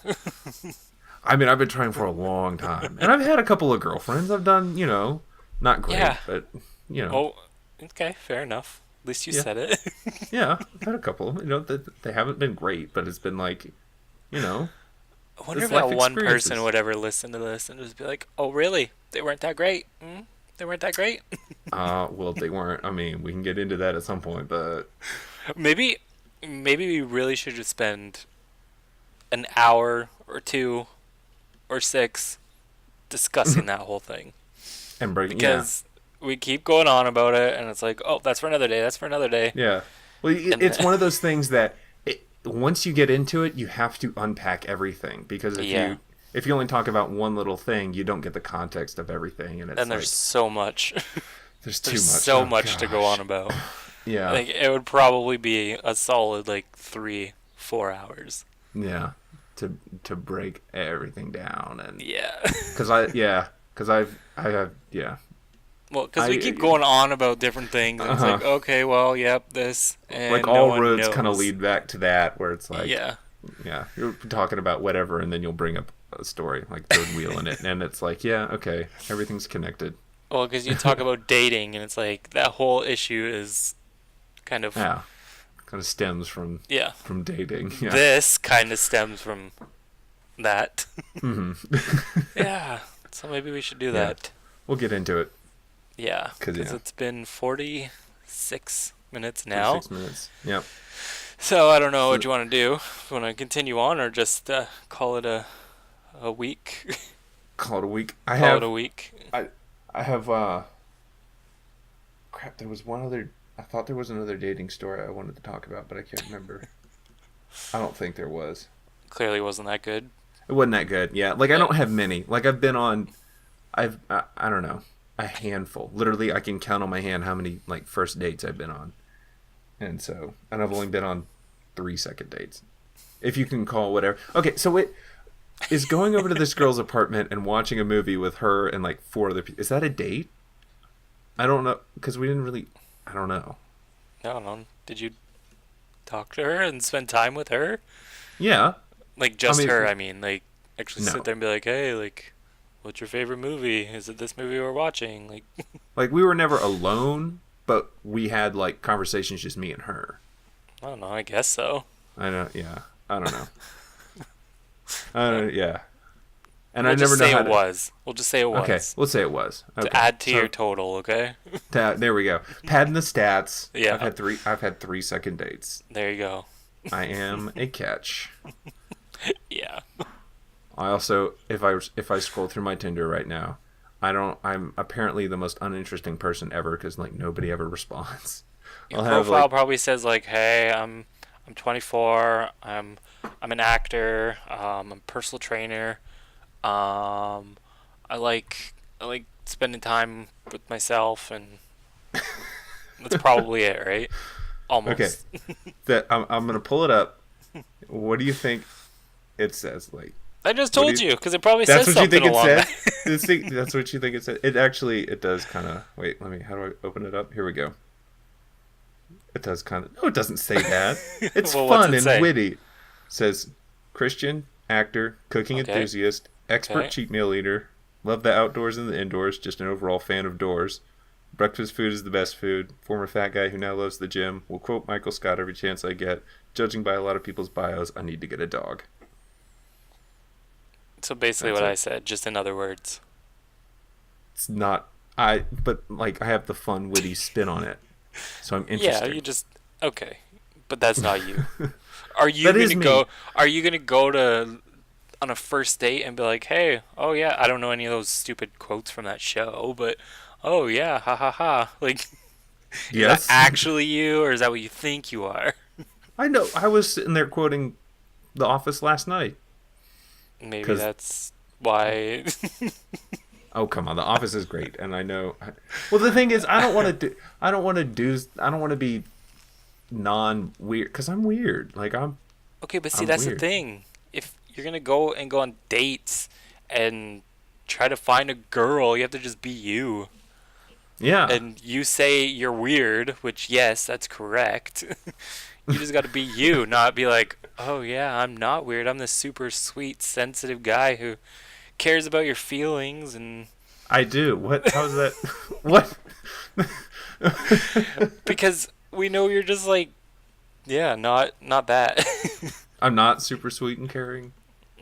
I mean, I've been trying for a long time. And I've had a couple of girlfriends. I've done, you know, not great, but, you know. Oh, okay, fair enough. At least you said it. Yeah, I've had a couple. You know, they haven't been great, but it's been like, you know. I wonder if that one person would ever listen to this and just be like, oh, really? They weren't that great? They weren't that great? Well, they weren't. I mean, we can get into that at some point, but... Maybe we really should just spend an hour or 2 or 6 discussing that whole thing. And breaking, because we keep going on about it, and it's like, oh, that's for another day. That's for another day. Yeah. Well, it's one of those things that once you get into it, you have to unpack everything, because if you only talk about one little thing, you don't get the context of everything, and it's and there's so much. There's too There's much. so Oh, much to go gosh. on about. Yeah. Like it would probably be a solid like 3-4 hours. Yeah. To break everything down and Yeah. because I have yeah. Well, because we keep going on about different things, and it's like, okay, well, yep, this, and like no all one roads knows. kind of lead back to that, where it's like, Yeah. yeah, you're talking about whatever, and then you'll bring up a story, like third wheel in it, and it's like, yeah, okay, everything's connected. Well, because you talk about dating, and it's like that whole issue is kind of Yeah, kind of stems from dating. Yeah. This kind of stems from that. hmm Yeah. So maybe we should do Yeah. that. We'll get into it. Yeah. 'Cause, Because yeah. it's been 46 minutes now. 6 minutes. Yep. So I don't know what you want to do. If you want to continue on or just call it a week. Call it a week. Call it a week. I have crap. There was one other. I thought there was another dating story I wanted to talk about, but I can't remember. I don't think there was. Clearly wasn't that good. It wasn't that good. Yeah, like I don't have many. Like I've been on, I don't know, a handful. Literally, I can count on my hand how many like first dates I've been on, and I've only been on 3 second dates, if you can call whatever. Okay, so it is going over to this girl's apartment and watching a movie with her and like 4 other people. Is that a date? I don't know because we didn't really. I don't know. I don't know. Did you talk to her and spend time with her? Yeah. Like just I mean, her, I mean, like actually No. sit there and be like, hey, like, what's your favorite movie? Is it this movie we're watching? Like, Like we were never alone, but we had like conversations just me and her. I don't know. I guess so. I know. Yeah. I don't know. Yeah. And We'll I never just know say how it to. was. We'll just say it was. Okay, we'll say it was. Okay. To add to So, your total, okay? there we go. Padding the stats. Yeah. I've had 3 second dates. There you go. I am a catch. Yeah. I also, if I scroll through my Tinder right now, I'm apparently the most uninteresting person ever because like nobody ever responds. Your profile probably says like, "Hey, I'm 24. I'm an actor. I'm a personal trainer. I like spending time with myself, and that's probably it, right? Almost. Okay. That I'm gonna pull it up. What do you think it says? Like I just What told do you because it probably that's says what you something think it along says. that. That's what you think it says. It does kind of. Wait, how do I open it up? Here we go. It does kind of. No, it doesn't say that. It's Well, what's fun it and say? witty. It says Christian, actor, cooking Okay. enthusiast, expert Okay. cheat meal eater, love the outdoors and the indoors, just an overall fan of doors. Breakfast food is the best food. Former fat guy who now loves the gym. Will quote Michael Scott every chance I get. Judging by a lot of people's bios, I need to get a dog. So basically, That's what it. I said, just in other words. It's not but like I have the fun witty spin on it. So I'm Yeah, interested. you just okay, but that's not you. Are you That is gonna me. go? Are you gonna go to on a first date and be like, "Hey, oh yeah, I don't know any of those stupid quotes from that show, but oh yeah, ha ha ha." Like, is Yes. that actually you, or is that what you think you are? I know. I was sitting there quoting The Office last night. Maybe 'Cause- that's why. Oh come on, The Office is great, and I know. Well, the thing is, I don't want to be non-weird because I'm weird. Like I'm. Okay, but see, I'm that's weird. the thing. If you're gonna go on dates and try to find a girl, you have to just be you. Yeah. And you say you're weird, which yes, that's correct. You just got to be you, not be like, oh yeah, I'm not weird. I'm this super sweet, sensitive guy who cares about your feelings and I do. What? How's that? What? because we know you're just like, yeah, not that. I'm not super sweet and caring.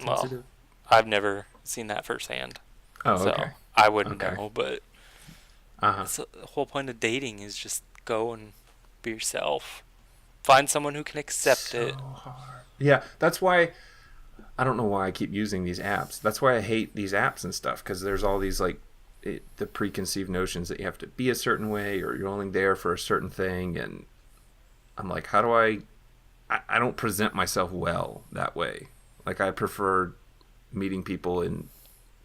Well, Sensitive. I've never seen that firsthand, Oh, so okay. I wouldn't Okay. know. But that's the whole point of dating is just go and be yourself. Find someone who can accept it. Hard. Yeah, that's why I don't know why I keep using these apps. That's why I hate these apps and stuff because there's all these like the preconceived notions that you have to be a certain way or you're only there for a certain thing, and I'm like, how do I don't present myself well that way. Like I prefer meeting people in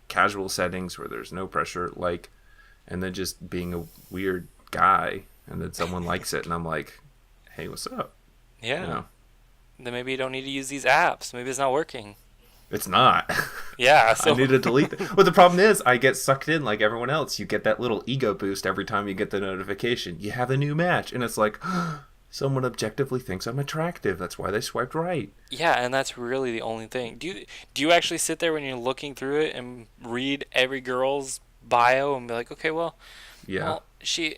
casual settings where there's no pressure, like, and then just being a weird guy, and then someone likes it, and I'm like, hey, what's up? Yeah. You know? Then maybe you don't need to use these apps. Maybe it's not working. It's not. Yeah. So I need to delete it. But the problem is, I get sucked in like everyone else. You get that little ego boost every time you get the notification. You have a new match, and it's like, someone objectively thinks I'm attractive. That's why they swiped right. Yeah, and that's really the only thing. Do you actually sit there when you're looking through it and read every girl's bio and be like, okay, well, Yeah. she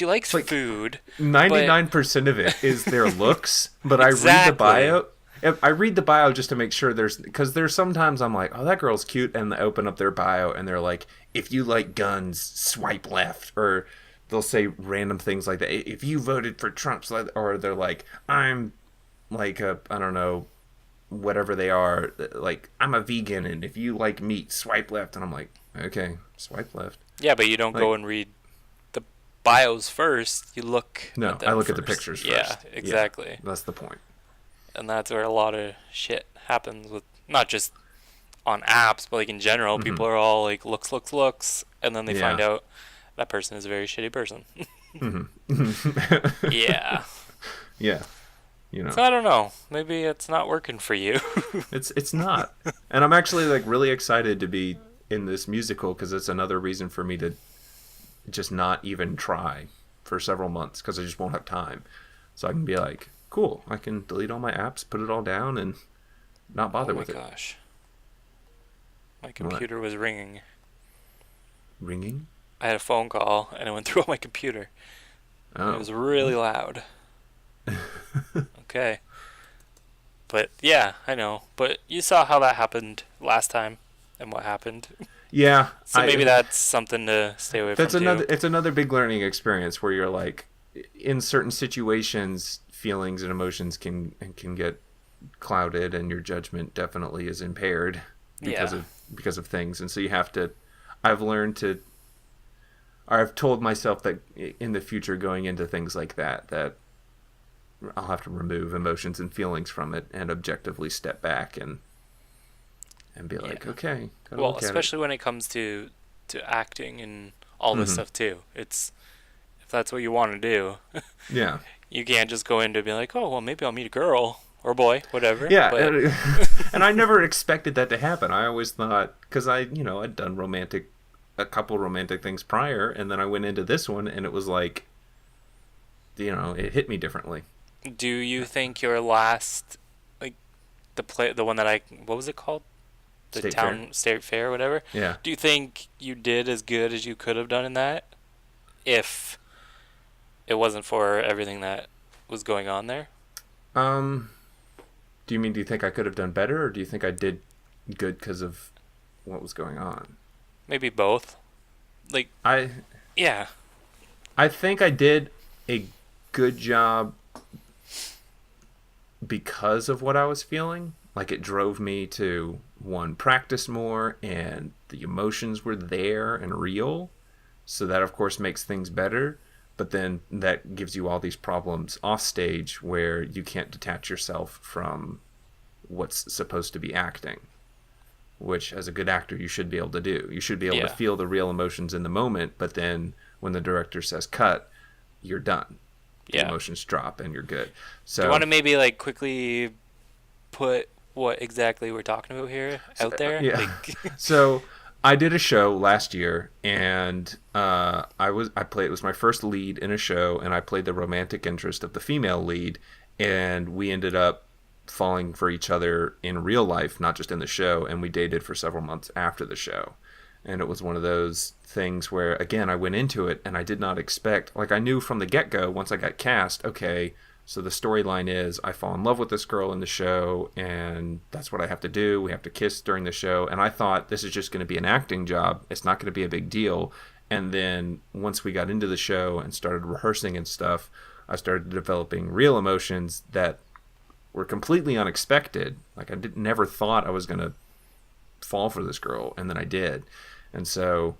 likes like food. 99% of it is their looks, but Exactly. I read the bio. I read the bio just to make sure because there's sometimes I'm like, oh, that girl's cute, and they open up their bio and they're like, if you like guns, swipe left, or they'll say random things like that. If you voted for Trump, or they're like, I'm like I don't know, whatever they are, like I'm a vegan, and if you like meat, swipe left, and I'm like, okay, swipe left. Yeah, but you don't go and read the bios first. You look. No, at them I look first. at the pictures first. Yeah, exactly. Yeah, that's the point. And that's where a lot of shit happens with not just on apps, but like in general. Mm-hmm. People are all like looks, and then they find out that person is a very shitty person. Mm-hmm. Yeah. Yeah. You know. So I don't know. Maybe it's not working for you. It's not. And I'm actually like really excited to be in this musical, because it's another reason for me to just not even try for several months, because I just won't have time. So I can be like, cool, I can delete all my apps, put it all down, and not bother with it. Oh my gosh. My computer was ringing. Ringing? I had a phone call and it went through on my computer. Oh. It was really loud. Okay. But yeah, I know. But you saw how that happened last time and what happened. Yeah. So maybe that's something to stay away from. It's another big learning experience where you're like, in certain situations, feelings and emotions can get clouded, and your judgment definitely is impaired because of things. And so you have to, I've told myself that in the future, going into things like that I'll have to remove emotions and feelings from it and objectively step back and be like, okay. Well, especially when it comes to acting and all this stuff too. It's, if that's what you want to do. Yeah. You can't just go in to be like, oh, well, maybe I'll meet a girl or boy, whatever. Yeah. But And I never expected that to happen. I always thought, because I'd done a couple romantic things prior, and then I went into this one and it was like, it hit me differently. do you think your last, like, the one that what was it called? The State Fair or whatever? Yeah. Do you think you did as good as you could have done in that if it wasn't for everything that was going on there? Do you think I could have done better, or do you think I did good because of what was going on? Maybe both. Like, yeah. I think I did a good job because of what I was feeling. Like, it drove me to, one, practice more, and the emotions were there and real. So that, of course, makes things better. But then that gives you all these problems off stage where you can't detach yourself from what's supposed to be acting, which, as a good actor, you should be able to do. You should be able to feel the real emotions in the moment, but then when the director says cut, you're done. The emotions drop and you're good. So, do you want to maybe, like, quickly put what exactly we're talking about here out there? Yeah. Like, So I did a show last year, and it was my first lead in a show, and I played the romantic interest of the female lead, and we ended up falling for each other in real life, not just in the show, and we dated for several months after the show. And it was one of those things where, again, I went into it and I did not expect, like, I knew from the get-go, once I got cast, okay, so the storyline is I fall in love with this girl in the show, and that's what I have to do. We have to kiss during the show. And I thought, this is just going to be an acting job. It's not going to be a big deal. And then once we got into the show and started rehearsing and stuff, I started developing real emotions that were completely unexpected. Like, I never thought I was going to fall for this girl, and then I did. And so,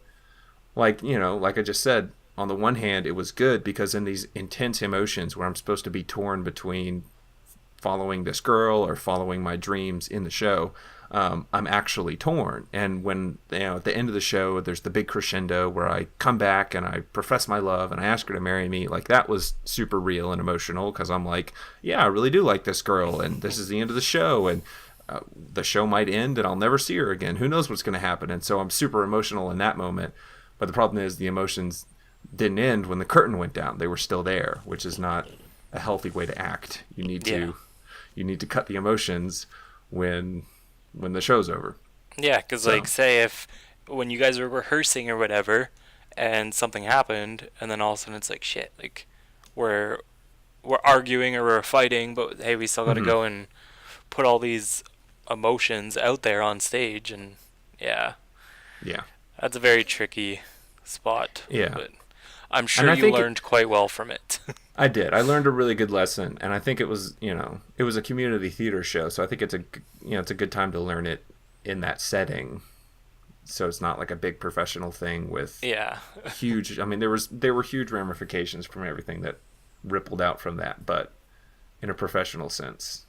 like I just said, on the one hand, it was good because in these intense emotions where I'm supposed to be torn between following this girl or following my dreams in the show, I'm actually torn. And when, at the end of the show, there's the big crescendo where I come back and I profess my love and I ask her to marry me. Like, that was super real and emotional, because I'm like, yeah, I really do like this girl, and this is the end of the show, and the show might end and I'll never see her again. Who knows what's going to happen? And so I'm super emotional in that moment. But the problem is the emotions didn't end when the curtain went down. They were still there, which is not a healthy way to act. You need to cut the emotions when the show's over. Yeah, because like, say if when you guys were rehearsing or whatever, and something happened, and then all of a sudden it's like, shit, like we're arguing or we're fighting, but hey, we still got to go and put all these emotions out there on stage, and yeah, that's a very tricky spot. Yeah, but I'm sure you learned quite well from it. I did. I learned a really good lesson, and I think it was a community theater show, so I think it's a good time to learn it in that setting. So it's not like a big professional thing with huge. I mean, there were huge ramifications from everything that rippled out from that, but in a professional sense,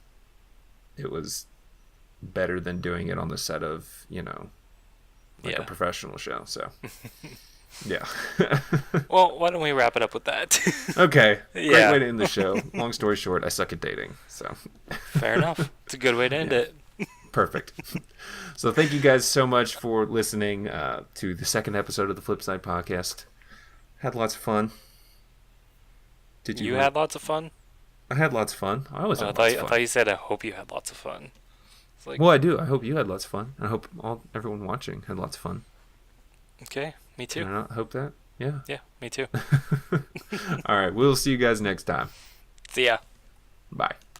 it was better than doing it on the set of a professional show. So. Yeah. Well, why don't we wrap it up with that? Okay. Great way to end the show. Long story short, I suck at dating. So. Fair enough. It's a good way to end it. Perfect. So thank you guys so much for listening to the second episode of the Flipside Podcast. Had lots of fun. Did you? You had lots of fun? I had lots of fun. I always had lots of fun. I thought you said, I hope you had lots of fun. It's like, well, I do. I hope you had lots of fun. I hope everyone watching had lots of fun. Okay. Me too. I hope that. Yeah. Yeah, me too. All right. We'll see you guys next time. See ya. Bye.